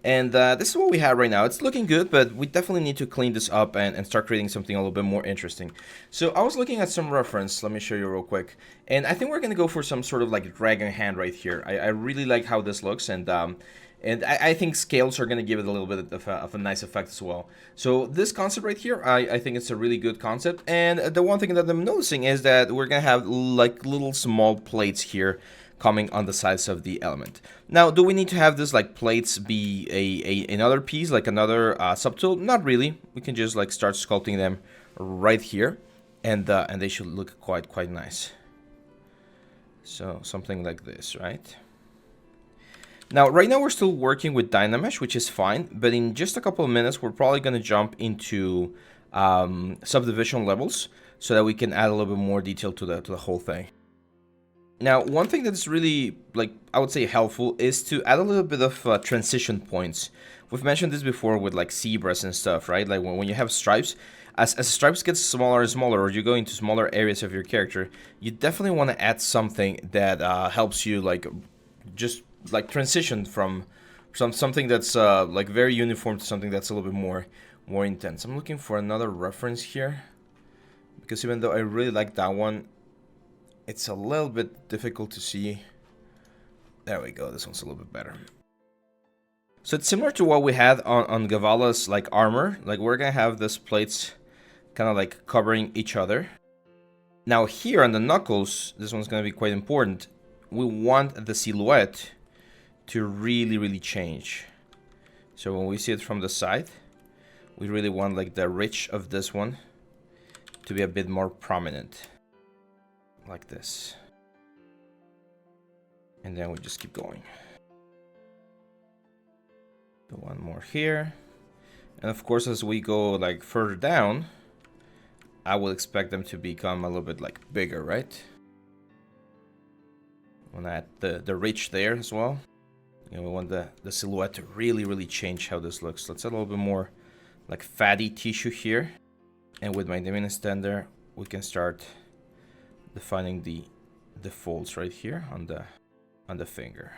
And this is what we have right now. It's looking good, but we definitely need to clean this up and start creating something a little bit more interesting. So I was looking at some reference. Let me show you real quick. And I think we're going to go for some sort of like dragon hand right here. I really like how this looks, and I think scales are going to give it a little bit of a nice effect as well. So this concept right here, I think it's a really good concept. And the one thing that I'm noticing is that we're going to have like little small plates here coming on the sides of the element. Now, do we need to have this like plates be another piece, like another subtool? Not really. We can just like start sculpting them right here, and they should look quite nice. So something like this, right? Now, right now we're still working with Dynamesh, which is fine, but in just a couple of minutes, we're probably going to jump into subdivision levels so that we can add a little bit more detail to the whole thing. Now, one thing that's really, like, I would say helpful is to add a little bit of transition points. We've mentioned this before with, like, zebras and stuff, right? Like, when you have stripes, as stripes get smaller and smaller, or you go into smaller areas of your character, you definitely want to add something that helps you, like, just, like, transition from something that's, like, very uniform to something that's a little bit more intense. I'm looking for another reference here, because even though I really like that one, it's a little bit difficult to see. There we go, this one's a little bit better. So it's similar to what we had on Gavala's like armor. Like we're gonna have these plates kind of like covering each other. Now here on the knuckles, this one's gonna be quite important. We want the silhouette to really change. So when we see it from the side, we really want like the ridge of this one to be a bit more prominent. Like this. And then we just keep going. Do one more here. And of course, as we go like further down, I will expect them to become a little bit like bigger, right? I want to add the ridge there as well. You know, we want the silhouette to really change how this looks. Let's add a little bit more like fatty tissue here. And with my diminish extender, we can start defining the folds right here on the finger.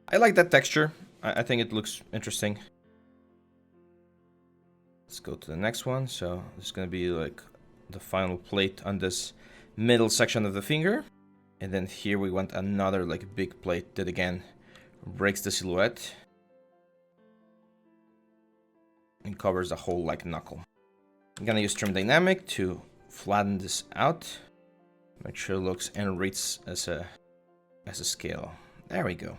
I like that texture. I think it looks interesting. Let's go to the next one. So this is gonna be like the final plate on this middle section of the finger, and then here we want another like big plate that again breaks the silhouette and covers the whole like knuckle. I'm gonna use Trim Dynamic to flatten this out. Make sure it looks and reads as a scale. There we go.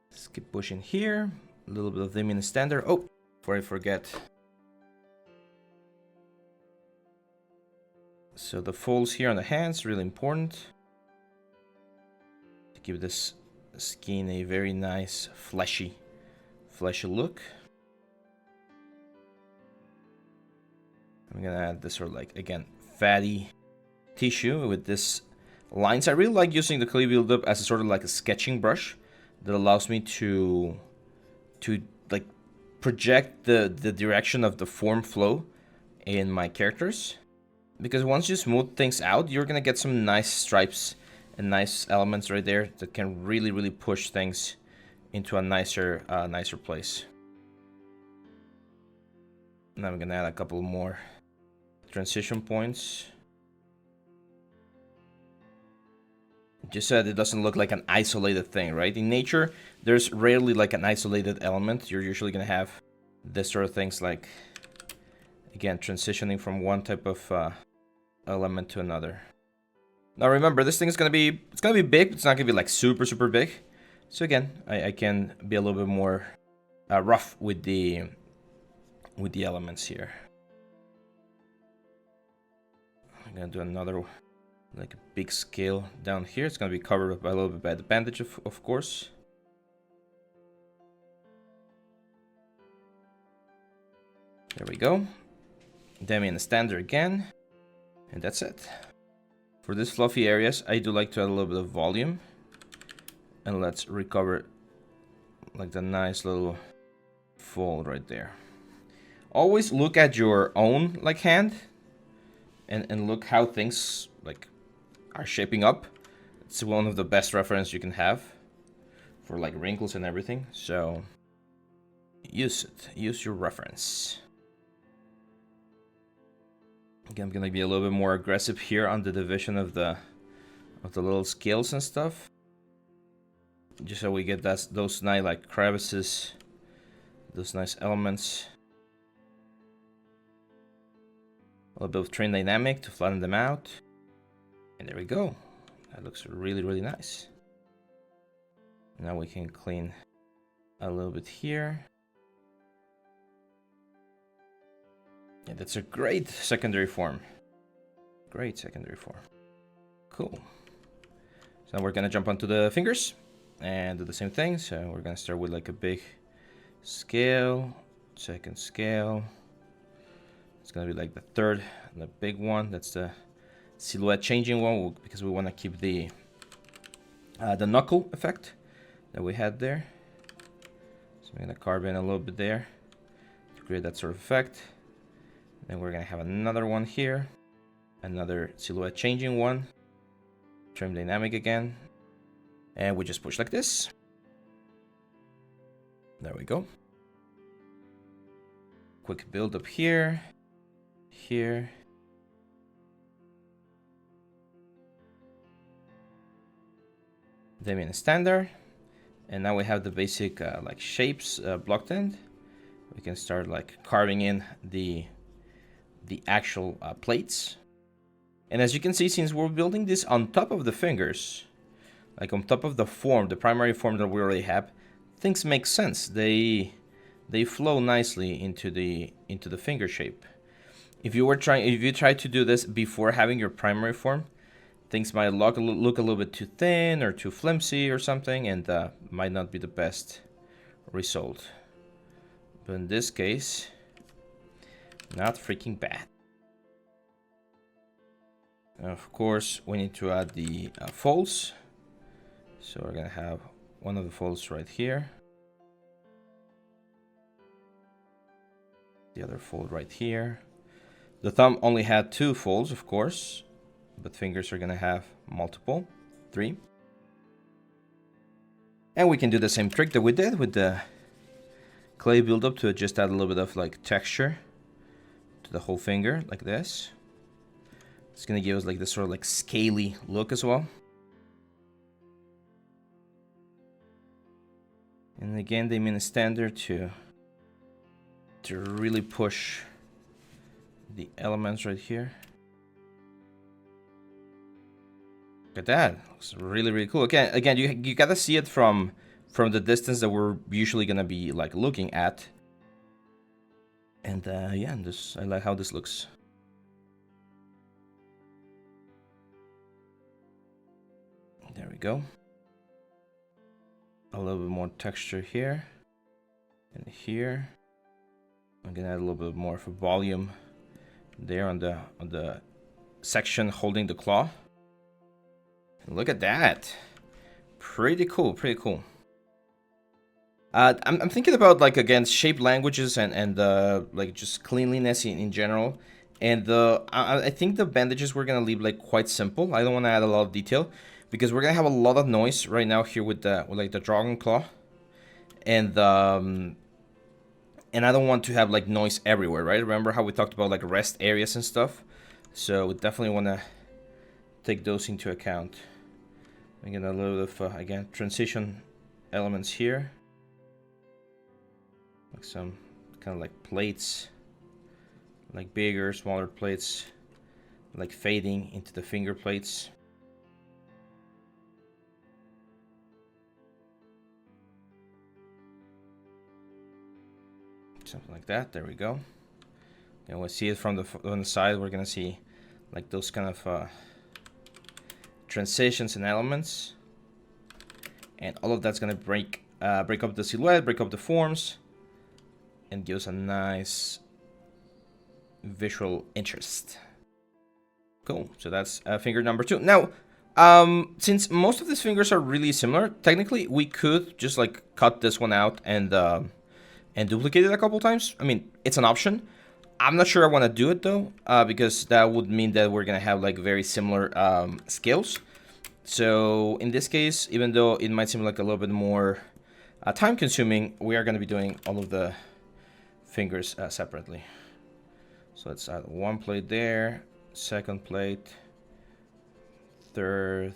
Let's keep pushing here. A little bit of diminish extender. Oh, before I forget. So the folds here on the hands, really important. To give this skin a very nice fleshy look. I'm gonna add this sort of like, again, fatty tissue with this lines. I really like using the clay buildup as a sort of like a sketching brush that allows me to like project the direction of the form flow in my characters. Because once you smooth things out, you're gonna get some nice stripes and nice elements right there that can really push things into a nicer place. Now I'm gonna add a couple more transition points, just so that it doesn't look like an isolated thing, right? In nature, there's rarely like an isolated element. You're usually gonna have this sort of things, like again transitioning from one type of element to another. Now remember, this thing is gonna be big, but it's not gonna be like super big. So again, I can be a little bit more rough with the elements here. I'm gonna do another like a big scale down here. It's gonna be covered by a little bit by the bandage, of course. There we go. Demi and the standard again, and that's it. For these fluffy areas, I do like to add a little bit of volume, and let's recover like the nice little fold right there. Always look at your own like hand and look how things like are shaping up. It's one of the best reference you can have for like wrinkles and everything. So use it. Use your reference. Again, I'm gonna be a little bit more aggressive here on the division of the little scales and stuff, just so we get those nice like crevices, those nice elements. A little bit of trim dynamic to flatten them out, and there we go. That looks really, really nice. Now we can clean a little bit here. Yeah, that's a great secondary form. Great secondary form. Cool. So now we're gonna jump onto the fingers and do the same thing. So we're gonna start with like a big scale, second scale. It's gonna be like the third, the big one. That's the silhouette changing one, because we want to keep the knuckle effect that we had there. So I'm gonna carve in a little bit there to create that sort of effect. Then we're gonna have another one here, another silhouette changing one, trim dynamic again, and we just push like this. There we go. Quick build up here, here. Then in standard, and now we have the basic like shapes blocked in. We can start like carving in the actual plates. And as you can see, since we're building this on top of the fingers, like on top of the form, the primary form that we already have, things make sense. They flow nicely into the finger shape. If you try to do this before having your primary form, things might look a little bit too thin or too flimsy or something, and might not be the best result. But in this case, not freaking bad. Of course, we need to add the folds. So we're gonna have one of the folds right here. The other fold right here. The thumb only had 2 folds, of course, but fingers are gonna have multiple, 3. And we can do the same trick that we did with the clay buildup to just add a little bit of like texture to the whole finger, like this. It's gonna give us like this sort of like scaly look as well. And again, they mean a standard to really push the elements right here. Look at that. Looks really, really cool. Again, you gotta see it from the distance that we're usually gonna be like looking at. And yeah, I like how this looks. There we go. A little bit more texture here and here. I'm gonna add a little bit more of a volume there on the section holding the claw. And look at that. Pretty cool, pretty cool. I'm thinking about like again shape languages and like just cleanliness in general. And I think the bandages we're gonna leave like quite simple. I don't want to add a lot of detail, because we're gonna have a lot of noise right now here with like the dragon claw, and I don't want to have like noise everywhere, right? Remember how we talked about like rest areas and stuff? So we definitely want to take those into account. Again, a little bit of again transition elements here, like some kind of like plates, like bigger, smaller plates, like fading into the finger plates. Something like that. There we go. And we'll see it from the side. We're gonna see like those kind of transitions and elements, and all of that's gonna break up the silhouette, break up the forms, and give us a nice visual interest. Cool. So that's finger number 2. Now, since most of these fingers are really similar, technically we could just like cut this one out and duplicate it a couple times. I mean, it's an option. I'm not sure I want to do it though, because that would mean that we're gonna have like very similar scales. So in this case, even though it might seem like a little bit more time consuming, we are gonna be doing all of the fingers separately. So let's add one plate there, second plate, third,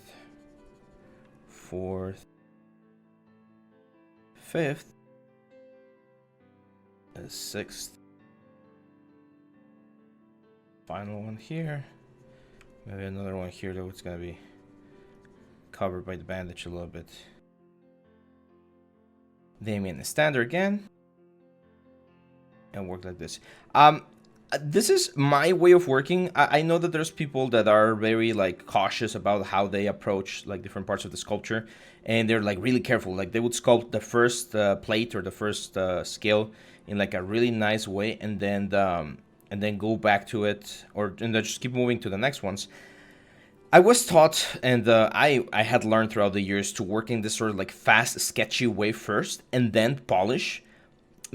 fourth, fifth, sixth. Final one here. Maybe another one here though. It's gonna be covered by the bandage a little bit. Then we in the standard again. And work like this. This is my way of working. I know that there's people that are very like cautious about how they approach like different parts of the sculpture, and they're like really careful. Like they would sculpt the first plate or the first scale in like a really nice way, and then go back to it, and then just keep moving to the next ones. I was taught, and I had learned throughout the years to work in this sort of like fast, sketchy way first, and then polish,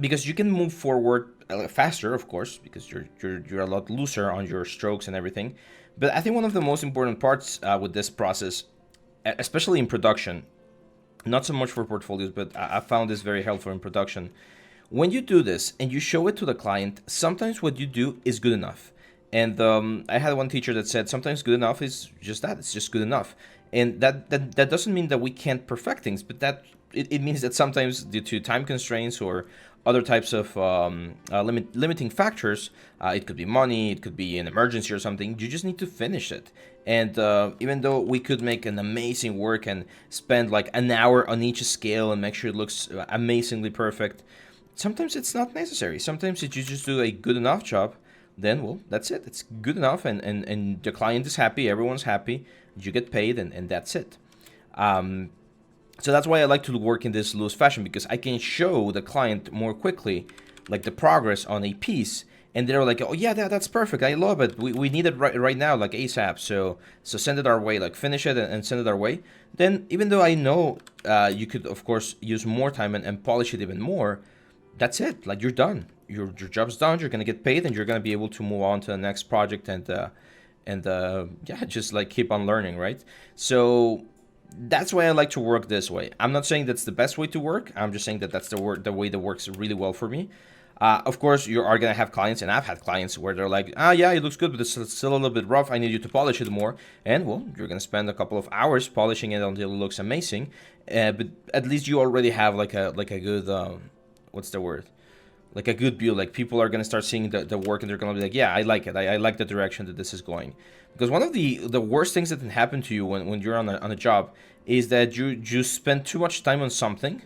because you can move forward faster, of course, because you're a lot looser on your strokes and everything. But I think one of the most important parts with this process, especially in production, not so much for portfolios, but I found this very helpful in production. When you do this and you show it to the client, sometimes what you do is good enough. And I had one teacher that said sometimes good enough is just that, it's just good enough. And that doesn't mean that we can't perfect things, but that it means that sometimes due to time constraints or other types of limiting factors, it could be money, it could be an emergency or something, you just need to finish it. And even though we could make an amazing work and spend like an hour on each scale and make sure it looks amazingly perfect, sometimes it's not necessary. Sometimes if you just do a good enough job, then, well, that's it. It's good enough, and the client is happy, everyone's happy, you get paid, and that's it. So that's why I like to work in this loose fashion, because I can show the client more quickly, like the progress on a piece, and they're like, oh yeah, that's perfect, I love it, we need it right now, like ASAP, so send it our way, like finish it and send it our way. Then, even though I know you could, of course, use more time and polish it even more, that's it, like you're done. Your job's done, you're gonna get paid, and you're gonna be able to move on to the next project and yeah, just like keep on learning, right? So that's why I like to work this way. I'm not saying that's the best way to work. I'm just saying that that's the way that works really well for me. Of course, you are gonna have clients, and I've had clients where they're like, yeah, it looks good, but it's still a little bit rough. I need you to polish it more, and well, you're gonna spend a couple of hours polishing it until it looks amazing. But at least you already have like a good what's the word? Like a good view. Like people are gonna start seeing the work, and they're gonna be like, yeah, I like it. I like the direction that this is going. Because one of the worst things that can happen to you when you're on a job is that you spend too much time on something.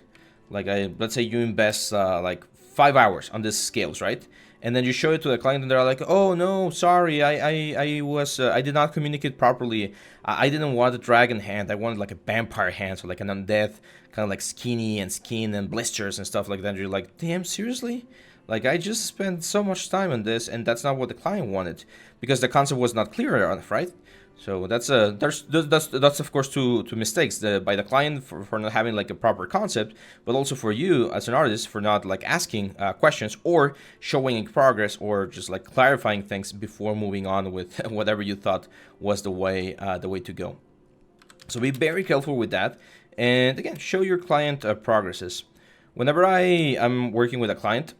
Like let's say you invest like 5 hours on this scales, right? And then you show it to the client, and they're like, oh no, sorry, I did not communicate properly. I didn't want a dragon hand. I wanted like a vampire hand, so like an undead, kind of like skinny and skin and blisters and stuff like that. And you're like, damn, seriously? Like I just spent so much time on this, and that's not what the client wanted, because the concept was not clear enough, right? So that's of course two mistakes, by the client for not having like a proper concept, but also for you as an artist for not like asking questions or showing progress or just like clarifying things before moving on with whatever you thought was the way to go. So be very careful with that, and again, show your client progresses. Whenever I am working with a client,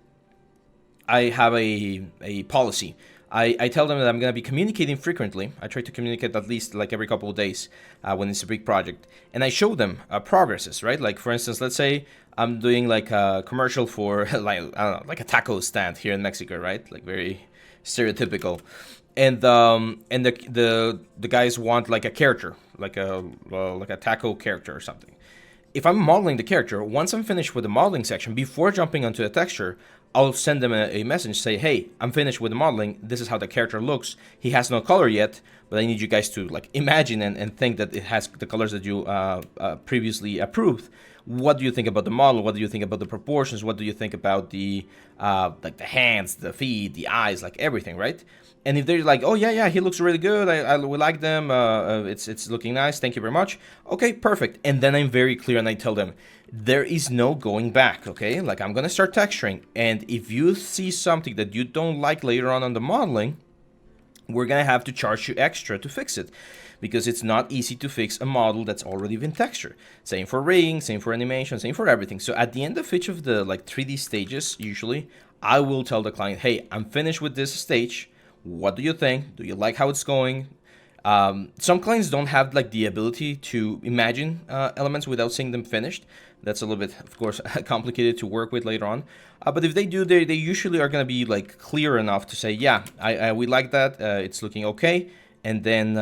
I have a policy. I tell them that I'm going to be communicating frequently. I try to communicate at least like every couple of days when it's a big project. And I show them progresses, right? Like, for instance, let's say I'm doing like a commercial for like, I don't know, like a taco stand here in Mexico, right? Like very stereotypical. And the guys want like a character, like a taco character or something. If I'm modeling the character, once I'm finished with the modeling section, before jumping onto the texture, I'll send them a message, say, hey, I'm finished with the modeling. This is how the character looks. He has no color yet, but I need you guys to like imagine and think that it has the colors that you previously approved. what do you think about the model? What do you think about the proportions? What do you think about the like the hands, the feet, the eyes, like everything, right? And if they're like, oh yeah, he looks really good, we like them, it's looking nice, thank you very much. Okay, perfect. And then I'm very clear and I tell them, there is no going back, okay? Like, I'm gonna start texturing, and if you see something that you don't like later on the modeling, we're gonna have to charge you extra to fix it, because it's not easy to fix a model that's already been textured. Same for rigging, same for animation, same for everything. So at the end of each of the like 3D stages, usually, I will tell the client, hey, I'm finished with this stage. What do you think? Do you like how it's going? Some clients don't have like the ability to imagine elements without seeing them finished. That's a little bit, of course, complicated to work with later on. But if they do, they usually are going to be like clear enough to say, yeah, we like that. It's looking okay. And then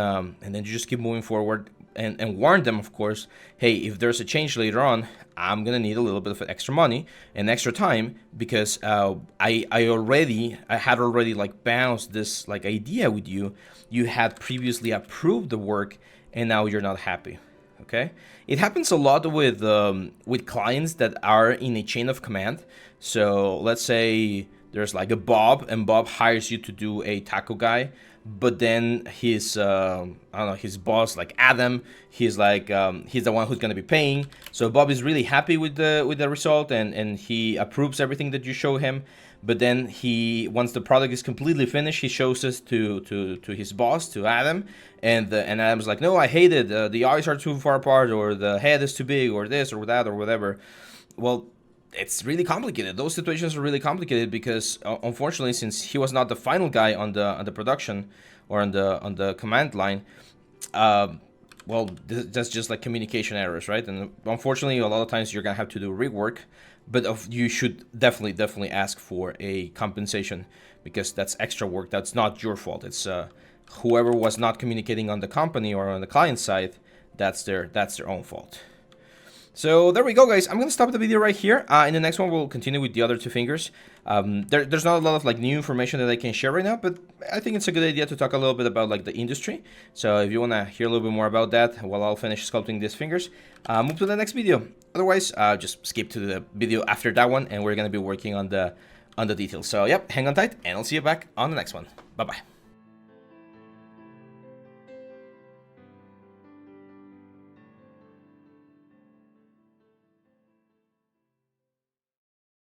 you just keep moving forward and warn them, of course, hey, if there's a change later on, I'm gonna need a little bit of extra money and extra time, because I had already like bounced this like idea with you. You had previously approved the work, and now you're not happy. Okay, it happens a lot with clients that are in a chain of command. So let's say there's like a Bob, and Bob hires you to do a taco guy, but then his I don't know, his boss, like Adam, he's like he's the one who's gonna be paying. So Bob is really happy with the result, and he approves everything that you show him. But then once the product is completely finished, he shows this to his boss, to Adam, and Adam's like, no, I hate it. The eyes are too far apart, or the head is too big, or this or that or whatever. Well, it's really complicated. Those situations are really complicated because, unfortunately, since he was not the final guy on the production or on the command line, well, that's just like communication errors, right? And unfortunately, a lot of times you're gonna have to do rework, but you should definitely ask for a compensation, because that's extra work. That's not your fault. It's whoever was not communicating on the company or on the client side. That's their own fault. So there we go, guys. I'm gonna stop the video right here. In the next one, we'll continue with the other two fingers. There's not a lot of like new information that I can share right now, but I think it's a good idea to talk a little bit about like the industry. So if you wanna hear a little bit more about that while I'll finish sculpting these fingers, move to the next video. Otherwise, just skip to the video after that one, and we're gonna be working on the details. So yep, hang on tight, and I'll see you back on the next one. Bye bye.